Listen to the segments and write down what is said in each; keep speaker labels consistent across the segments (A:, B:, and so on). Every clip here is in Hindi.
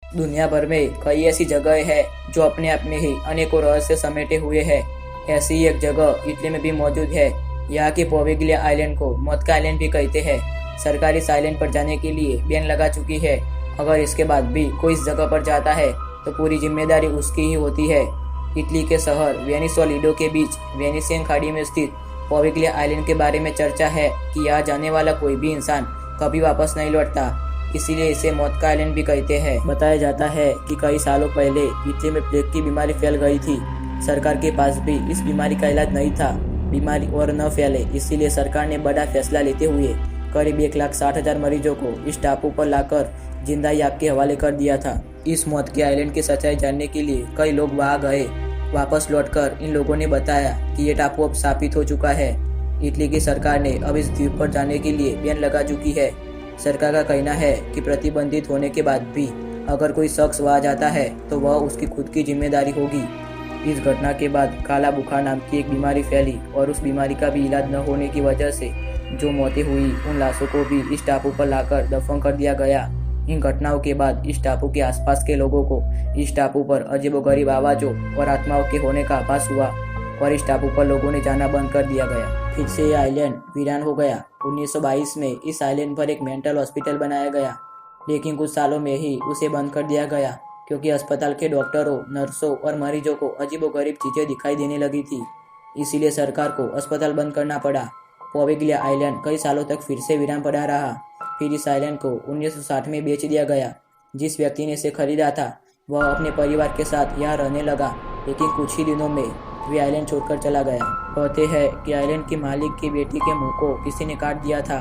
A: दुनिया भर में कई ऐसी जगह है जो अपने आप में ही अनेकों रहस्य समेटे हुए है। ऐसी ही एक जगह इटली में भी मौजूद है। यहाँ की पोविग्लिया आइलैंड को मौत का आइलैंड भी कहते हैं। सरकार इस आइलैंड पर जाने के लिए बैन लगा चुकी है। अगर इसके बाद भी कोई इस जगह पर जाता है तो पूरी जिम्मेदारी उसकी ही होती है। इटली के शहर वेनिस और लिडो के बीच वेनिसियन खाड़ी में स्थित पोविग्लिया आइलैंड के बारे में चर्चा है कि यहाँ जाने वाला कोई भी इंसान कभी वापस नहीं लौटता, इसीलिए इसे मौत का आइलैंड भी कहते हैं। बताया जाता है कि कई सालों पहले इटली में प्लेग की बीमारी फैल गई थी। सरकार के पास भी इस बीमारी का इलाज नहीं था। बीमारी और न फैले इसीलिए सरकार ने बड़ा फैसला लेते हुए करीब 1,60,000 मरीजों को इस टापू पर लाकर जिंदा आग के हवाले कर दिया था। इस मौत के आइलैंड की सच्चाई जानने के लिए कई लोग वहाँ गए। वापस लौटकर इन लोगों ने बताया कि ये टापू अब स्थापित हो चुका है। इटली की सरकार ने अब इस द्वीप पर जाने के लिए बैन लगा चुकी है। सरकार का कहना है कि प्रतिबंधित होने के बाद भी अगर कोई शख्स वहाँ जाता है तो वह उसकी खुद की जिम्मेदारी होगी। इस घटना के बाद काला बुखार नाम की एक बीमारी फैली और उस बीमारी का भी इलाज न होने की वजह से जो मौतें हुई उन लाशों को भी इस टापू पर लाकर दफन कर दिया गया। इन घटनाओं के बाद इस टापू के आसपास के लोगों को इस टापू पर अजीबोगरीब आवाज़ों और आत्माओं के होने का आभास हुआ और इस टापू पर लोगों ने जाना बंद कर दिया गया। फिर से यह आइलैंड वीरान हो गया। 1922 में इस आइलैंड पर एक मेंटल हॉस्पिटल बनाया गया, लेकिन कुछ सालों में ही उसे बंद कर दिया गया क्योंकि अस्पताल के डॉक्टरों, नर्सों और मरीजों को अजीबोगरीब चीज़ें दिखाई देने लगी थी। इसीलिए सरकार को अस्पताल बंद करना पड़ा। पोविग्लिया आइलैंड कई सालों तक फिर से वीरान पड़ा रहा। फिर इस आइलैंड को 1960 में बेच दिया गया। जिस व्यक्ति ने इसे खरीदा था वह अपने परिवार के साथ यहाँ रहने लगा, लेकिन कुछ ही दिनों में वे आइलैंड छोड़कर चला गया। कहते हैं कि आइलैंड के मालिक की बेटी के मुंह को किसी ने काट दिया था।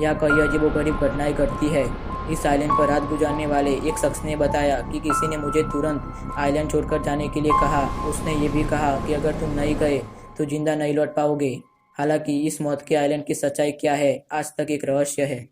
A: यहाँ कई अजीबोगरीब घटनाएं घटती है। इस आइलैंड पर रात गुजारने वाले एक शख्स ने बताया कि किसी ने मुझे तुरंत आइलैंड छोड़कर जाने के लिए कहा। उसने ये भी कहा कि अगर तुम नहीं गए तो जिंदा नहीं लौट पाओगे। हालांकि इस मौत के आइलैंड की सच्चाई क्या है आज तक एक रहस्य है।